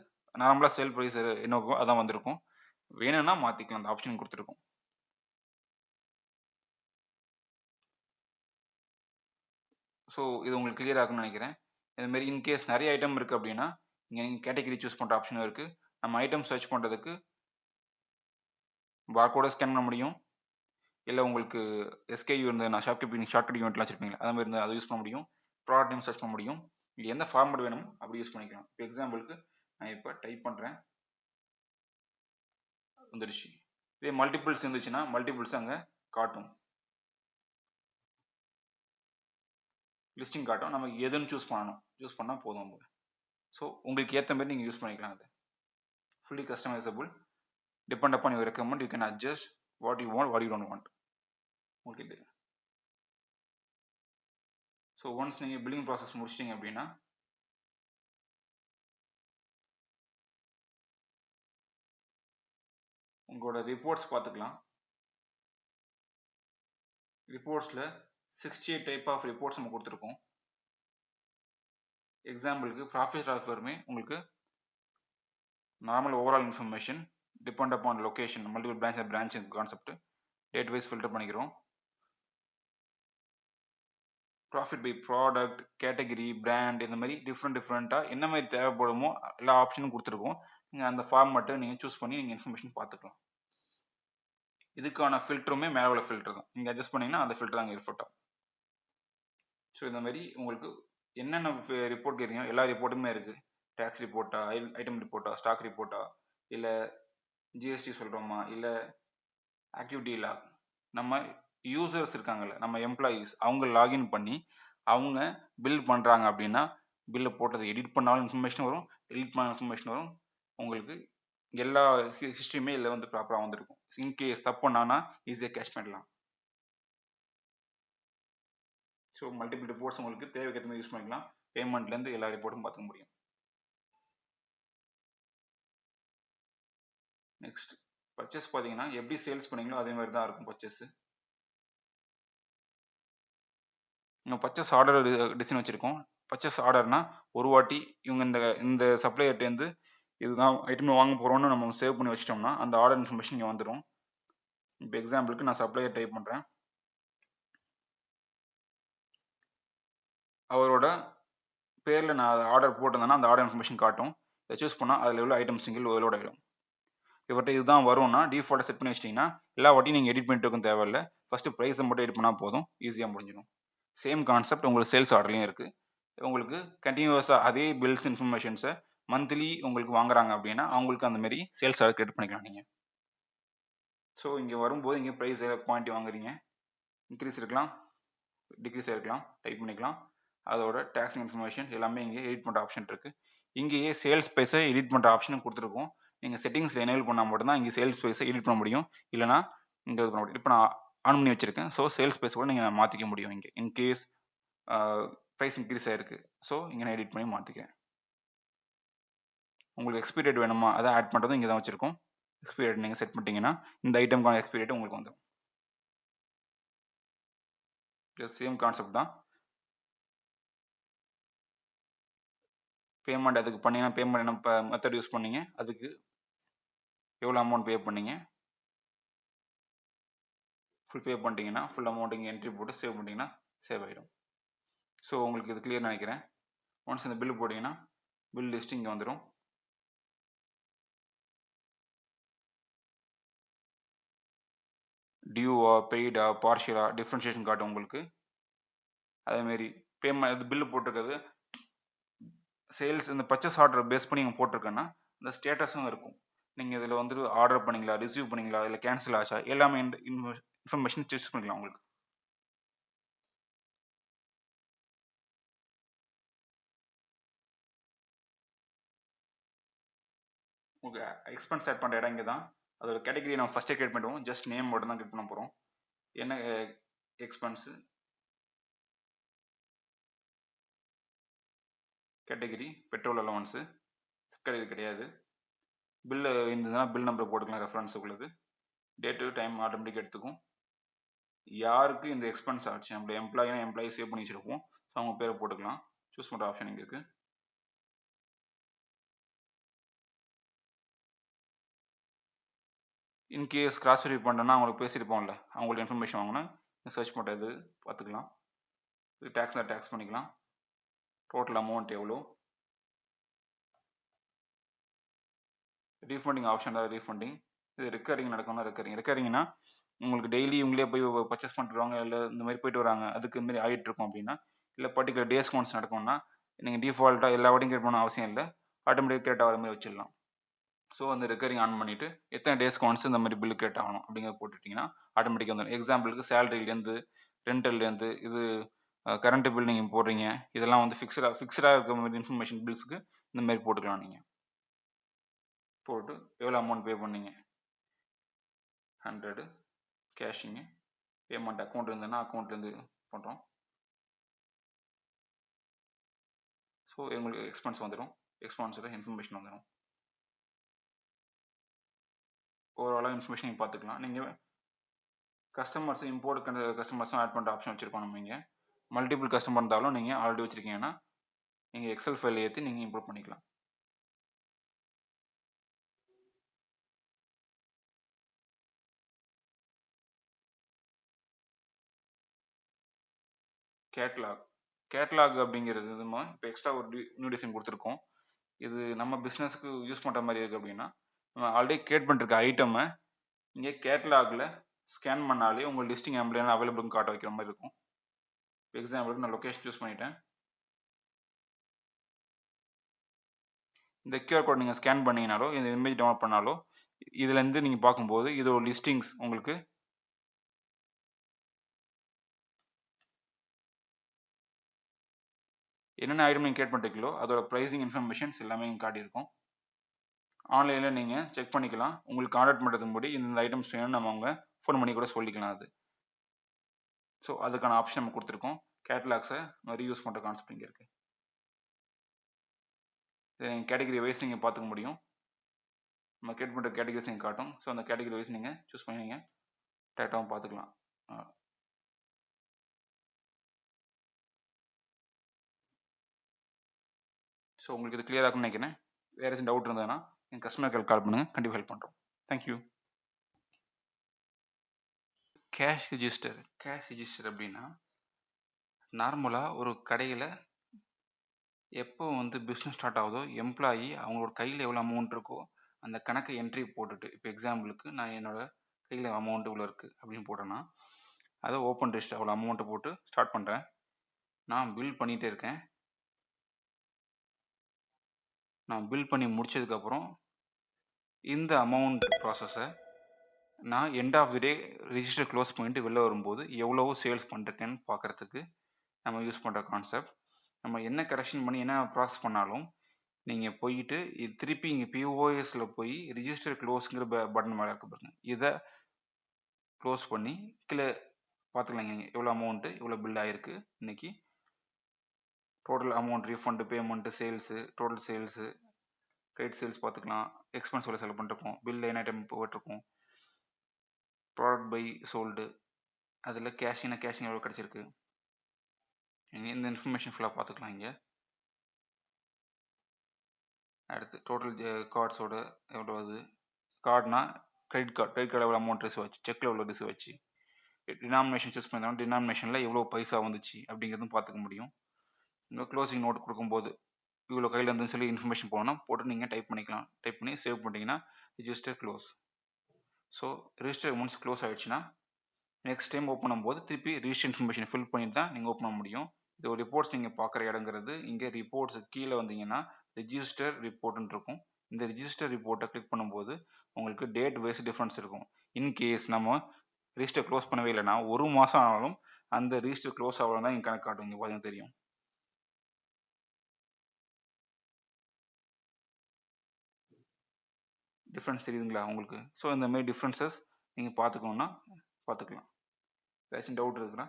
நார்மலாக சேல் ப்ரைஸ் என்னவோ அதான் வந்திருக்கும். வேணும்னா மாற்றிக்கலாம், அந்த ஆப்ஷன் கொடுத்துருக்கோம். ஸோ இது உங்களுக்கு கிளியர் ஆகும்னு நினைக்கிறேன். இதுமாரி இன்கேஸ் நிறைய ஐட்டம் இருக்குது அப்படின்னா இங்கே நீங்கள் கேட்டகரி சூஸ் பண்ணுற ஆப்ஷனும் இருக்குது. நம்ம ஐட்டம் சர்ச் பண்ணுறதுக்கு பார்கோட ஸ்கேன் பண்ண முடியும். இல்லை உங்களுக்கு எஸ்கேயூ இருந்ததுன்னா ஷாப்கீப்பிங் ஷார்ட்கட் யூனிட்லாம் வச்சிருப்பீங்களா, அது மாதிரி இருந்தால் அதை யூஸ் பண்ண முடியும். ப்ராடக்ட் நேம் சர்ச் பண்ண முடியும். இங்கே எந்த ஃபார்மேட் வேணும் அப்படி யூஸ் பண்ணிக்கலாம். இப்போ எக்ஸாம்பிளுக்கு நான் இப்போ டைப் பண்ணுறேன், வந்துடுச்சு. இதே மல்டிபிள்ஸ் இருந்துச்சுன்னா மல்டிபிள்ஸ் அங்கே காட்டும், லிஸ்டிங் காட்டும். நமக்கு எதுன்னு சூஸ் பண்ணணும், சூஸ் பண்ணால் போதும். ஸோ உங்களுக்கு ஏற்ற மாதிரி நீங்கள் யூஸ் பண்ணிக்கலாம். அது fully customisable. Depend upon your recommend, you can adjust what you want, what you don't want. உங்களுக்கு ஸோ ஒன்ஸ் நீங்கள் பில்லிங் ப்ராசஸ் முடிச்சிட்டிங்க அப்படின்னா உங்களோட ரிப்போர்ட்ஸ் பார்த்துக்கலாம். ரிப்போர்ட்ஸில் 68 டைப் ஆஃப் ரிப்போர்ட்ஸ் நம்ம கொடுத்துருக்கோம். எக்ஸாம்பிளுக்கு ப்ராஃபிட் ஆஃபருமே உங்களுக்கு normal overall information depend upon location, multiple branch concept, date wise filter பண்ணிக்கிறோம். Profit by product, category, brand, இந்த மாதிரி டிஃப்ரெண்ட்டாக என்ன மாதிரி தேவைப்படுமோ எல்லா ஆப்ஷனும் கொடுத்துருக்கோம். நீங்கள் அந்த ஃபார்மேட்டை நீங்கள் சூஸ் பண்ணி நீங்கள் இன்ஃபர்மேஷன் பார்த்துக்கலாம். இதுக்கான ஃபில்டருமே மேலே உள்ள ஃபில்டர் தான். நீங்கள் அட்ஜஸ்ட் பண்ணிங்கன்னா அந்த ஃபில்டர் தான் ரிப்போர்ட் ஆகும். ஸோ இந்த மாதிரி உங்களுக்கு என்னென்ன ரிப்போர்ட் கேட்குறீங்க எல்லா ரிப்போர்ட்டுமே இருக்குது. டேக்ஸ் ரிப்போர்ட்டா, ஐட்டம் ரிப்போர்ட்டா, ஸ்டாக் ரிப்போர்ட்டா, இல்லை ஜிஎஸ்டி சொல்கிறோமா, இல்லை ஆக்டிவிட்டி லாக். நம்ம யூசர்ஸ் இருக்காங்கல்ல, நம்ம எம்ப்ளாயீஸ், அவங்க லாகின் பண்ணி அவங்க பில் பண்ணுறாங்க அப்படின்னா பில்லை போட்டதை எடிட் பண்ணாலும் இன்ஃபர்மேஷன் வரும், எடிட் பண்ண இன்ஃபர்மேஷன் வரும். உங்களுக்கு எல்லா ஹிஸ்ட்ரியுமே இதில் வந்து ப்ராப்பராக வந்துருக்கும். இன்கேஸ் தப்பு பண்ணானா ஈஸியாக கேஷ் பண்ணிடலாம். ஸோ மல்டிபிள் ரிப்போர்ட்ஸ் உங்களுக்கு தேவைக்கு ஏற்ற மாதிரி யூஸ் பண்ணிக்கலாம். பேமெண்ட்லேருந்து எல்லா ரிப்போர்ட்டும் பார்த்துக்க முடியும். நெக்ஸ்ட் பர்ச்சேஸ் பார்த்தீங்கன்னா எப்படி சேல்ஸ் பண்ணீங்களோ அதே மாதிரி தான் இருக்கும் பர்ச்சேஸ். இங்கே பர்ச்சேஸ் ஆர்டர் டிசைன் வச்சுருக்கோம். பர்ச்சேஸ் ஆர்டர்னா ஒரு வாட்டி இவங்க இந்த இந்த சப்ளையர்ட்டேருந்து இதுதான் ஐட்டம் வாங்க போகிறோன்னு நம்ம சேவ் பண்ணி வச்சிட்டோம்னா அந்த ஆர்டர் இன்ஃபர்மேஷன் இங்கே வந்துடும். இப்போ எக்ஸாம்பிளுக்கு நான் சப்ளையர் டைப் பண்ணுறேன். அவரோட பேரில் நான் ஆர்டர் போட்டிருந்தேன்னா அந்த ஆர்டர் இன்ஃபர்மேஷன் காட்டும். இதை சூஸ் பண்ணால் அதில் உள்ள ஐட்டம் சிங்கிள் லோட் ஆகிடும். இவர்கிட்ட இதுதான் வரும்னா டிஃபால்ட்டாக செட் பண்ணி வச்சிட்டிங்கன்னா எல்லா வாட்டியும் நீங்கள் எடிட் பண்ணிட்டு இருக்கும் தேவையில்லை. ஃபஸ்ட்டு ப்ரைஸை மட்டும் எடிட் பண்ணால் போதும், ஈஸியாக முடிஞ்சிடும். சேம் கான்செப்ட் உங்களுக்கு சேல்ஸ் ஆர்டர்லையும் இருக்குது. உங்களுக்கு கண்டினியூஸாக அதே பில்ஸ் இன்ஃபர்மேஷன்ஸை மந்த்லி உங்களுக்கு வாங்குறாங்க அப்படின்னா அவங்களுக்கு அந்த மாதிரி சேல்ஸ் ஆர்டர் கிரியேட் பண்ணிக்கலாம் நீங்கள். ஸோ இங்கே வரும்போது இங்கே ப்ரைஸ் குவான்டிட்டி வாங்குறீங்க, இன்க்ரீஸ் இருக்கலாம், டிக்ரீஸ் இருக்கலாம், டைப் பண்ணிக்கலாம். அதோட டேக்ஸ் இன்ஃபர்மேஷன் எல்லாமே இங்கே எடிட் பண்ணுற ஆப்ஷன் இருக்குது. இங்கேயே சேல்ஸ் ப்ரைஸை எடிட் பண்ணுற ஆப்ஷனும் கொடுத்துருக்கோம். நீங்கள் செட்டிங்ஸில் எனேபிள் பண்ணால் மட்டும்தான் இங்கே சேல்ஸ் ப்ரைஸை எடிட் பண்ண முடியும், இல்லைனா இங்கே இது பண்ண முடியும். இப்போ நான் ஆன் பண்ணி வச்சிருக்கேன். ஸோ சேல்ஸ் ப்ரைஸ் கூட நீங்கள் மாற்றிக்க முடியும் இங்கே இன்கேஸ் ப்ரைஸ் இன்க்ரீஸ் ஆகிருக்கு. ஸோ இங்கே நான் எடிட் பண்ணி மாற்றிக்கிறேன். உங்களுக்கு எக்ஸ்பைரி டேட் வேணுமா அதை ஆட் பண்ணுறதும் இங்கே தான் வச்சுருக்கோம். எக்ஸ்பைரி டேட் நீங்கள் செட் பண்ணிட்டீங்கன்னா இந்த ஐட்டம்கான எக்ஸ்பைரி டேட் உங்களுக்கு வந்துடும். சேம் கான்செப்ட் தான். பேமெண்ட் அதுக்கு பண்ணீங்கன்னா பேமெண்ட் என்ன மெத்தட் யூஸ் பண்ணீங்க, அதுக்கு எவ்வளோ அமௌண்ட் பே பண்ணீங்க, ஃபுல் பே பண்ணிட்டீங்கன்னா ஃபுல் அமௌண்ட் இங்கே என்ட்ரி போட்டு சேவ் பண்ணிட்டீங்கன்னா சேவ் ஆகிடும். ஸோ உங்களுக்கு இது கிளியர் நினைக்கிறேன். ஒன்ஸ் இந்த பில்லு போட்டிங்கன்னா பில் லிஸ்ட் இங்கே வந்துடும். டியூவா பெய்டா பார்ஷியலா டிஃப்ரென்ஷியேஷன் காட்டும் உங்களுக்கு. அதேமாரி பேமெண்ட் இது பில்லு போட்டிருக்கிறது சேல்ஸ் இந்த பர்ச்சேஸ் ஆர்டர் பேஸ் பண்ணி நீங்கள் போட்டிருக்கேன்னா இந்த ஸ்டேட்டஸும் இருக்கும். நீங்கள் இதில் வந்து ஆர்டர் பண்ணிங்களா, ரிசீவ் பண்ணிங்களா, இல்லை கேன்சல் ஆச்சா, எல்லாமே இன்ஃபர்மேஷன் சூஸ் பண்ணிக்கலாம் உங்களுக்கு. ஓகே, எக்ஸ்பென்ஸ் ஆட் பண்ணுற இடம் இங்கே தான். அதோட கேட்டகரி நம்ம ஃபஸ்ட்டே கிரியேட் பண்ணுவோம். ஜஸ்ட் நேம் மட்டும் தான் கிரியேட் பண்ண போகிறோம். என்ன expense category petrol allowance category கிடையாது. பில்லு இருந்ததுன்னா பில் நம்பர் போட்டுக்கலாம், ரெஃபரன்ஸ் உள்ளது. டேட்டு டைம் ஆட்டோமேட்டிக் எடுத்துக்கும். யாருக்கு இந்த எக்ஸ்பென்ஸ் ஆச்சு, நம்மளோட எம்ப்ளாயினா எம்ப்ளாயி சேவ் பண்ணி வச்சுருப்போம். ஸோ அவங்க பேரை போட்டுக்கலாம். சூஸ் பண்ணுற ஆப்ஷன் இங்கே இருக்குது. இன்கேஸ் கிராஸ் வெரிஃபை பண்ணோன்னா அவங்களுக்கு பேசியிருப்போம்ல, அவங்களோட இன்ஃபர்மேஷன் வாங்கினா சர்ச் பண்ணுறது பார்த்துக்கலாம். இது டேக்ஸ்னால் டேக்ஸ் பண்ணிக்கலாம். டோட்டல் அமௌண்ட் எவ்வளோ, ரீஃபண்டிங் ஆப்ஷன் தான் ரீஃபண்டிங். இது ரெக்கரிங் நடக்கணும்னா ரெக்கரிங்னா உங்களுக்கு டெய்லி இவங்களே போய் பர்ச்சேஸ் பண்ணிட்டு வருவாங்க, இல்லை இந்த மாதிரி போயிட்டு வராங்க, அதுக்கு இந்த மாதிரி ஆகிட்டு இருக்கும் அப்படின்னா, இல்லை பர்டிகுலர் டேஸ் கவுண்ட்ஸ் நடக்கும்னா நீங்கள் டிஃபால்ட்டாக எல்லா வாட்டியும் கிரியேட் பண்ண அவசியம் இல்லை, ஆட்டோமேட்டிக் கிரியேட் ஆகிற மாதிரி வச்சிடலாம். ஸோ அந்த ரெக்கரிங் ஆன் பண்ணிவிட்டு எத்தனை டேஸ் கவுண்ட்ஸ் இந்த மாதிரி பில்லு கிரியேட் ஆகணும் அப்படிங்கிறத போட்டுட்டிங்கன்னா ஆட்டோமேட்டிக்காக வந்துடும். எக்ஸாம்பிளுக்கு சேலரிலேருந்து ரெண்டல்லேருந்து இது கரண்ட் பில் நீங்கள் போடுறீங்க, இதெல்லாம் வந்து ஃபிக்ஸடாக இருக்க மாதிரி இன்ஃபர்மேஷன் பில்ஸுக்கு இந்த மாதிரி போட்டுக்கலாம். நீங்கள் போட்டு எவ்வளோ அமௌண்ட் பே பண்ணீங்க, 100 கேஷிங்கு, பேமெண்ட் அக்கௌண்ட் இருந்ததுன்னா அக்கௌண்ட்லேருந்து பண்ணுறோம். ஸோ உங்களுக்கு எக்ஸ்பென்ஸ் வந்துடும், எக்ஸ்பென்ஸோட இன்ஃபர்மேஷன் வந்துடும். ஓவராலாக இன்ஃபர்மேஷன் நீங்கள் பார்த்துக்கலாம். நீங்கள் கஸ்டமர்ஸ் இம்போர்ட் கஸ்டமர்ஸும் ஆட் பண்ணுற ஆப்ஷன் வச்சுருக்கோம். நம்ம இங்கே மல்டிபிள் கஸ்டமர் இருந்தாலும் நீங்கள் ஆல்ரெடி வச்சுருக்கீங்கன்னா நீங்கள் எக்ஸல் ஃபைல் ஏற்றி நீங்கள் இம்போர்ட் பண்ணிக்கலாம். கேட்லாக் அப்படிங்கிறது நம்ம இப்போ எக்ஸ்ட்ரா ஒரு நியூ டிசைன் கொடுத்துருக்கோம். இது நம்ம பிஸ்னஸ்க்கு யூஸ் பண்ணுற மாதிரி இருக்குது அப்படின்னா நம்ம ஆல்ரெடி கிரியேட் பண்ணிருக்க ஐட்டமை இங்கே கேட்லாகில் ஸ்கேன் பண்ணாலே உங்கள் லிஸ்டிங் எம்ப்ளாய் அவைலபிள்னு காட்ட வைக்கிற மாதிரி இருக்கும். எக்ஸாம்பிளுக்கு நான் லொக்கேஷன் சூஸ் பண்ணிட்டேன். இந்த கியூஆர் கோட் நீங்கள் ஸ்கேன் பண்ணிங்கனாலோ இந்த இமேஜ் டவுன்லோட் பண்ணாலோ இதுலேருந்து நீங்கள் பார்க்கும்போது இது ஒரு லிஸ்டிங்ஸ் உங்களுக்கு என்னென்ன ஐட்டம் நீங்கள் கிரியேட் பண்ணிருக்கீங்களோ அதோட ப்ரைஸிங் இன்ஃபர்மேஷன்ஸ் எல்லாமே இங்கே காட்டியிருக்கும். ஆன்லைனில் நீங்கள் செக் பண்ணிக்கலாம். உங்களுக்கு கான்டாக்ட் பண்ணுறதுக்கு முன்னாடி இந்த ஐட்டம்ஸ் வேணும்னு நம்ம அவங்க ஃபோன் பண்ணி கூட சொல்லிக்கலாம். அது ஸோ அதுக்கான ஆப்ஷன் நம்ம கொடுத்துருக்கோம். கேட்டலாக்ஸை ரீயூஸ் பண்ணுற கான்செப்ட் இங்கே இருக்குது. கேட்டகரி வைஸ் நீங்கள் பார்த்துக்க முடியும். நம்ம கிரியேட் பண்ணுற கேட்டகரிஸ் நீங்கள் காட்டும். ஸோ அந்த கேட்டகரி வைஸ் நீங்கள் சூஸ் பண்ணி நீங்கள் டேட்டாவும் பார்த்துக்கலாம். ஸோ உங்களுக்கு இது கிளியராக இருக்குன்னு நினைக்கிறேன். வேறு எதுவும் டவுட் இருந்ததுன்னா எங்கள் கஸ்டமர் கேர் கால் பண்ணுங்கள், கண்டிப்பாக ஹெல்ப் பண்ணுறோம். தேங்க்யூ. கேஷ் ரிஜிஸ்டர் அப்படின்னா நார்மலாக ஒரு கடையில் எப்போ வந்து பிஸ்னஸ் ஸ்டார்ட் ஆகுதோ எம்ப்ளாயி அவங்களோட கையில் எவ்வளோ அமௌண்ட் இருக்கோ அந்த கணக்கை என்ட்ரி போட்டுட்டு, இப்போ எக்ஸாம்பிளுக்கு நான் என்னோட கையில் அமௌண்ட் இவ்வளோ இருக்குது அப்படின்னு போட்டேன்னா அதை ஓப்பன் ரிஜிஸ்டர் அவ்வளோ அமௌண்ட்டை போட்டு ஸ்டார்ட் பண்ணுறேன். நான் பில் பண்ணிகிட்டே இருக்கேன். நான் பில் பண்ணி முடிச்சதுக்கப்புறம் இந்த அமௌண்ட் ப்ராசஸை நான் end of the day register close பண்ணிட்டு வெளில வரும்போது எவ்வளவோ சேல்ஸ் பண்ணுறேன்னு பார்க்குறதுக்கு நம்ம யூஸ் பண்ணுற கான்செப்ட். நம்ம என்ன கரெக்ஷன் பண்ணி என்ன ப்ராசஸ் பண்ணாலும் நீங்கள் போயிட்டு இது திருப்பி இங்கே பிஓஎஸில் போய் ரிஜிஸ்டர் க்ளோஸுங்கிற பட்டன் மேலே இருக்க பாருங்க, இதை க்ளோஸ் பண்ணி கீழே பார்த்துக்கலாங்க எவ்வளோ அமௌண்ட்டு இவ்வளோ பில் ஆகிருக்கு, இன்னைக்கு total amount refund payment sales total sales credit sales பார்த்துக்கலாம், எக்ஸ்பென்ஸ் எவ்வளோ செலவு பண்ணிருக்கோம், பில் என்ன ஐட்டம் போட்டிருக்கோம், ப்ராடக்ட் பை சோல்டு, அதில் கேஷிங் எவ்வளோ கிடச்சிருக்கு, இந்த இன்ஃபர்மேஷன் ஃபுல்லாக பார்த்துக்கலாம். இங்கே அடுத்து டோட்டல் கார்ட்ஸோட எவ்வளோ வருது, கார்டுனா கிரெடிட் கார்டு எவ்வளோ அமௌண்ட் ரிசீவ் ஆச்சு, செக்கில் எவ்வளோ ரிசீவ் ஆச்சு, டினாமினேஷன் சூஸ் பண்ணாலும் டினாமினேஷனில் எவ்வளோ பைசா வந்துச்சு அப்படிங்கிறதும் பார்த்துக்க முடியும். இன்னும் க்ளோசிங் நோட் கொடுக்கும்போது இவ்வளோ கையில் இருந்துன்னு சொல்லி இன்ஃபர்மேஷன் போகணும், போட்டு நீங்கள் டைப் பண்ணிக்கலாம். டைப் பண்ணி சேவ் பண்ணிட்டீங்கன்னா register close. So register once close ஆகிடுச்சுன்னா நெக்ஸ்ட் டைம் ஓப்பன் பண்ணும்போது திருப்பி ரிஜிஸ்டர் இன்ஃபர்மேஷன் ஃபில் பண்ணி தான் நீங்கள் ஓப்பன் பண்ண முடியும். இது ஒரு ரிப்போர்ட்ஸ் நீங்கள் பார்க்குற இடங்கிறது இங்கே ரிப்போர்ட்ஸ் கீழே வந்தீங்கன்னா ரிஜிஸ்டர் ரிப்போர்ட்னு இருக்கும். இந்த ரிஜிஸ்டர் ரிப்போர்ட்டை கிளிக் பண்ணும்போது உங்களுக்கு டேட் வைஸ் டிஃப்ரென்ஸ் இருக்கும். இன்கேஸ் நம்ம ரிஜிஸ்டர் க்ளோஸ் பண்ணவே இல்லைன்னா 1 மாதம் ஆனாலும் அந்த ரிஜிஸ்டர் க்ளோஸ் ஆகலாம் தான் இங்கே கணக்கு காட்டும். இங்கே பார்த்தீங்கன்னா தெரியும். டிஃப்ரென்ஸ் தெரியுதுங்களா உங்களுக்கு? ஸோ இந்த மாதிரி டிஃப்ரென்சஸ் நீங்கள் பார்த்துக்கணுன்னா பார்த்துக்கலாம். ஏதாச்சும் டவுட் இருக்குன்னா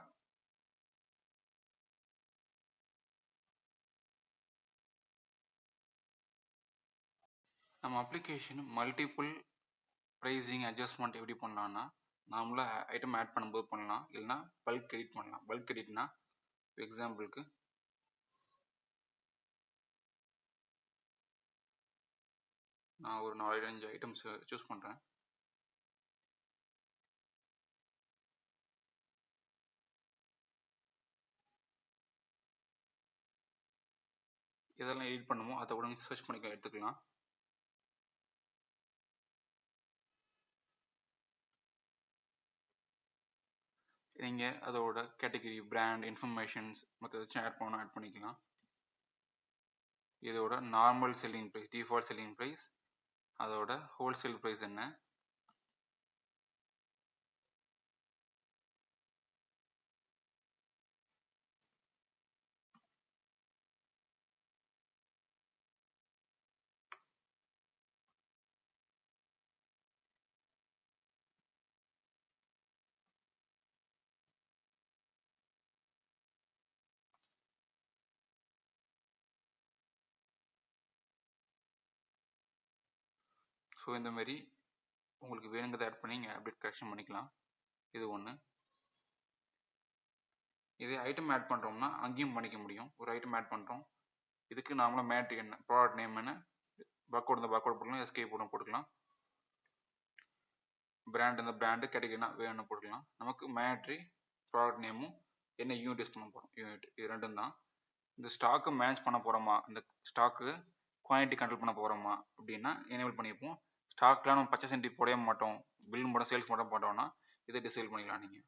நம்ம அப்ளிகேஷன் மல்டிபிள் ப்ரைஸிங் அட்ஜஸ்ட்மெண்ட் எப்படி பண்ணலான்னா, நார்மலாக ஐட்டம் ஆட் பண்ணும்போது பண்ணலாம், இல்லைனா பல்க் எடிட் பண்ணலாம். பல்க் எடிட்னா எக்ஸாம்பிளுக்கு நான் ஒரு 4-5 ஐட்டம்ஸ் சூஸ் பண்ணுறேன். இதெல்லாம் எடிட் பண்ணுமோ அதை உடனே சர்ச் பண்ணிக்க எடுத்துக்கலாம். நீங்கள் அதோட கேட்டகரி, பிராண்ட், இன்ஃபர்மேஷன்ஸ் மற்ற ஏதாச்சும் ஆட் பண்ணால் ஆட் பண்ணிக்கலாம். இதோட normal selling price, default selling price, அதோட ஹோல்சேல் ப்ரைஸ் என்ன, ஸோ இந்த மாதிரி உங்களுக்கு வேணுங்கிறத ஆட் பண்ணி நீங்கள் அப்டேட் கரெக்ஷன் பண்ணிக்கலாம். இது ஒன்று. இதே ஐட்டம் ஆட் பண்ணுறோம்னா அங்கேயும் பண்ணிக்க முடியும். ஒரு ஐட்டம் ஆட் பண்ணுறோம், இதுக்கு நார்மலாக மேட்ரிக் என்ன, ப்ராடக்ட் நேம் என்ன, பக்கோட் இந்த பக்கோட் போடலாம், எஸ்கே போட்டுக்கலாம், பிராண்ட் இந்த பிராண்டு, கேட்டகரினா வேணும்னு போட்டுக்கலாம். நமக்கு மேட்ரி ப்ராடக்ட் நேமும் என்ன யூனிட் யூஸ் பண்ண போகிறோம், யூனிட், இது ரெண்டும் தான். இந்த ஸ்டாக்கு மேனேஜ் பண்ண போகிறோமா, இந்த ஸ்டாக்கு குவான்டிட்டி கண்ட்ரோல் பண்ண போகிறோமா அப்படின்னா எனேபிள் பண்ணியிருப்போம். ஸ்டாக்லாம் நம்ம பர்ச்சேஸ் என்ட்ரி போடவே மாட்டோம், பில் மட்டும் சேல்ஸ் மட்டும் போட்டோம்னா இதை டிசேபிள் பண்ணிக்கலாம். நீங்கள்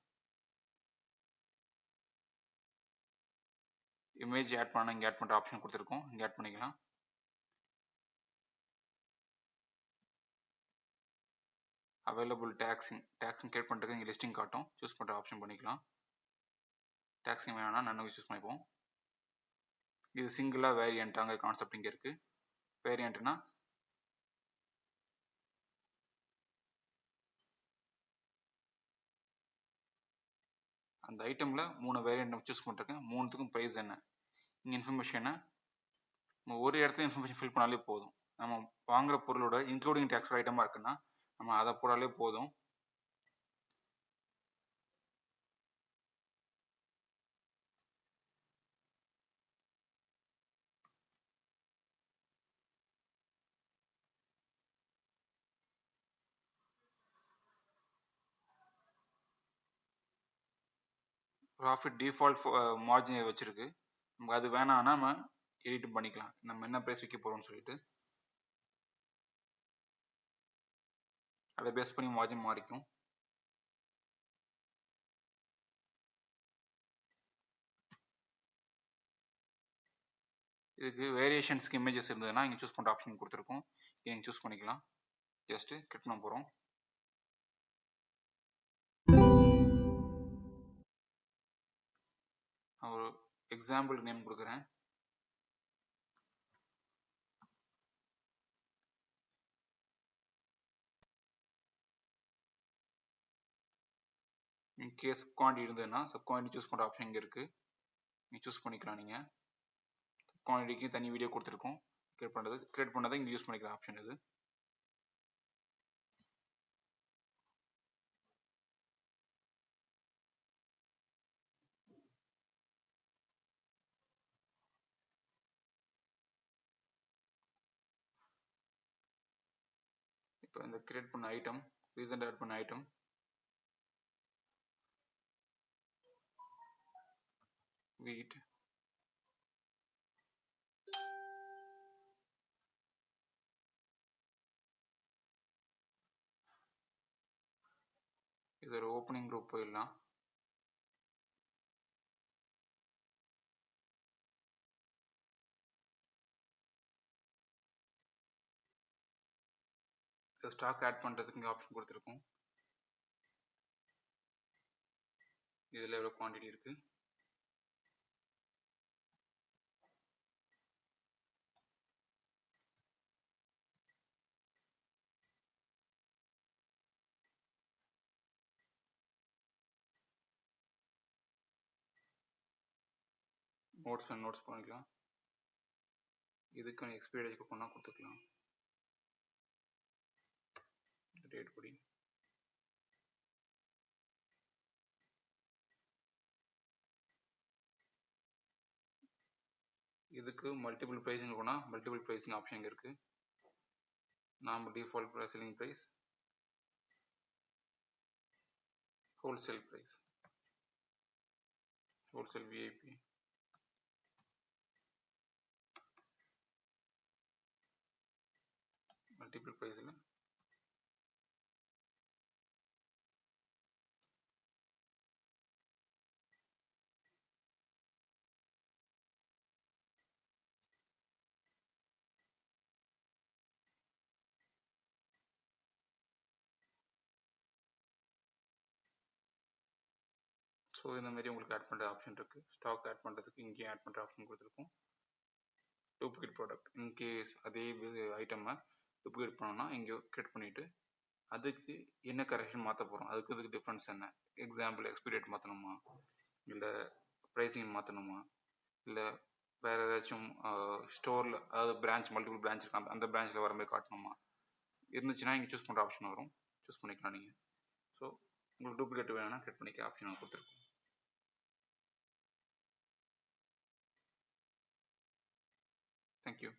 இமேஜ் ஆட் பண்ண இங்கே ஆட் பண்ணுற ஆப்ஷன் கொடுத்துருக்கோம், இங்கே ஆட் பண்ணிக்கலாம். அவைலபிள் டேக்ஸிங் கிரியேட் பண்ணுறதுக்கு இங்கே லிஸ்டிங் காட்டும், சூஸ் பண்ணுற ஆப்ஷன் பண்ணிக்கலாம். டேக்ஸிங் வேணும்னா நன்னு சூஸ் பண்ணிப்போம். இது சிங்கிளாக வேரியண்ட்டாங்க கான்செப்ட் இங்கே இருக்குது. வேரியண்ட்னா அந்த ஐட்டமில் 3 வேரியண்ட் சூஸ் பண்ணிருக்கேன், 3த்துக்கும் ப்ரைஸ் என்ன, இங்கே இன்ஃபர்மேஷனை ஒரு இடத்துல இன்ஃபர்மேஷன் ஃபில் பண்ணாலே போதும். நம்ம வாங்குற பொருளோட இன்க்ளூடிங் டேக்ஸ் ஐட்டமாக இருக்குன்னா நம்ம அதை போடாலே போதும். ப்ராஃபிட் டிஃபால்ட் மார்ஜின் வச்சிருக்கு. நமக்கு அது வேணாம்னா நம்ம எடிட் பண்ணிக்கலாம். நம்ம என்ன ப்ரைஸ் விற்க போகிறோம்னு சொல்லிட்டு அதை பேஸ் பண்ணி மார்ஜின் மாறிக்கும். இதுக்கு வேரியேஷன்ஸ்க்கு இமேஜஸ் இருந்ததுன்னா இங்கே சூஸ் பண்ணுற ஆப்ஷன் கொடுத்துருக்கோம். இங்கே நீங்கள் சூஸ் பண்ணிக்கலாம். ஜஸ்ட்டு கிளிக் பண்ண போகிறோம். நான் ஒரு எக்ஸாம்பிள் நேம் கொடுக்குறேன். இன்கேஸ் சப் குவான்டிட்டி இருந்ததுன்னா சப் குவான்டிட்டி சூஸ் பண்ணுற ஆப்ஷன் இங்கே இருக்குது. நீங்கள் சூஸ் பண்ணிக்கலாம். நீங்கள் சப் குவான்டிட்டிக்கு தனி வீடியோ கொடுத்துருக்கோம். கிரியேட் பண்ணதை இங்கே யூஸ் பண்ணிக்கிற ஆப்ஷன் இது. இப்போ இந்த கிரியேட் பண்ண ஐட்டம், ரீசெண்ட் ஆட் பண்ண ஐட்டம் வீட் இது ஒரு ஓப்பனிங் குரூப் போயிடலாம். ஸ்டாக் ஆட் பண்ணுறதுக்கு இங்கே ஆப்ஷன் கொடுத்துருக்கோம். இதில் எவ்வளோ குவான்டிட்டி இருக்குது, நோட்ஸ் பண்ணிக்கலாம். இதுக்கு எக்ஸ்பைரி டேட் கொடுக்கணும்னா கொடுத்துக்கலாம். டேட் படி இதுக்கு மல்டிபிள் ப்ரைஸிங் இருக்கணும். மல்டிபிள் ப்ரைஸிங் ஆப்ஷன் இங்கே இருக்குது. நாம default price, selling price, wholesale price, wholesale VIP, multiple ப்ரைஸில் ஸோ இந்த மாதிரி உங்களுக்கு ஆட் பண்ணுற ஆப்ஷன் இருக்குது. ஸ்டாக் ஆட் பண்ணுறதுக்கு இங்கேயும் ஆட் பண்ணுற ஆப்ஷன் கொடுத்துருக்கோம். டூப்ளிகேட் ப்ராடக்ட், இன்கேஸ் அதே ஐட்டமை டூப்ளிகேட் பண்ணோம்னா இங்கே கிரியேட் பண்ணிவிட்டு அதுக்கு என்ன கரெக்ஷன் மாற்ற போகிறோம், அதுக்கு டிஃப்ரென்ஸ் என்ன, எக்ஸாம்பிள் எக்ஸ்பைரி டேட் மாற்றணுமா, இல்லை ப்ரைஸிங் மாற்றணுமா, இல்லை வேறு ஏதாச்சும் ஸ்டோரில், அதாவது பிரான்ச் மல்டிபிள் பிரான்ச் இருக்கு, அந்த பிரான்ச்சில் வர மாதிரி காட்டணுமா இருந்துச்சுன்னா இங்கே சூஸ் பண்ணுற ஆப்ஷன் வரும். சூஸ் பண்ணிக்கலாம் நீங்கள். ஸோ உங்களுக்கு டூப்ளிகேட் வேணும்னா கிரியேட் பண்ணிக்க ஆப்ஷன் கொடுத்துருக்கோம். Thank you.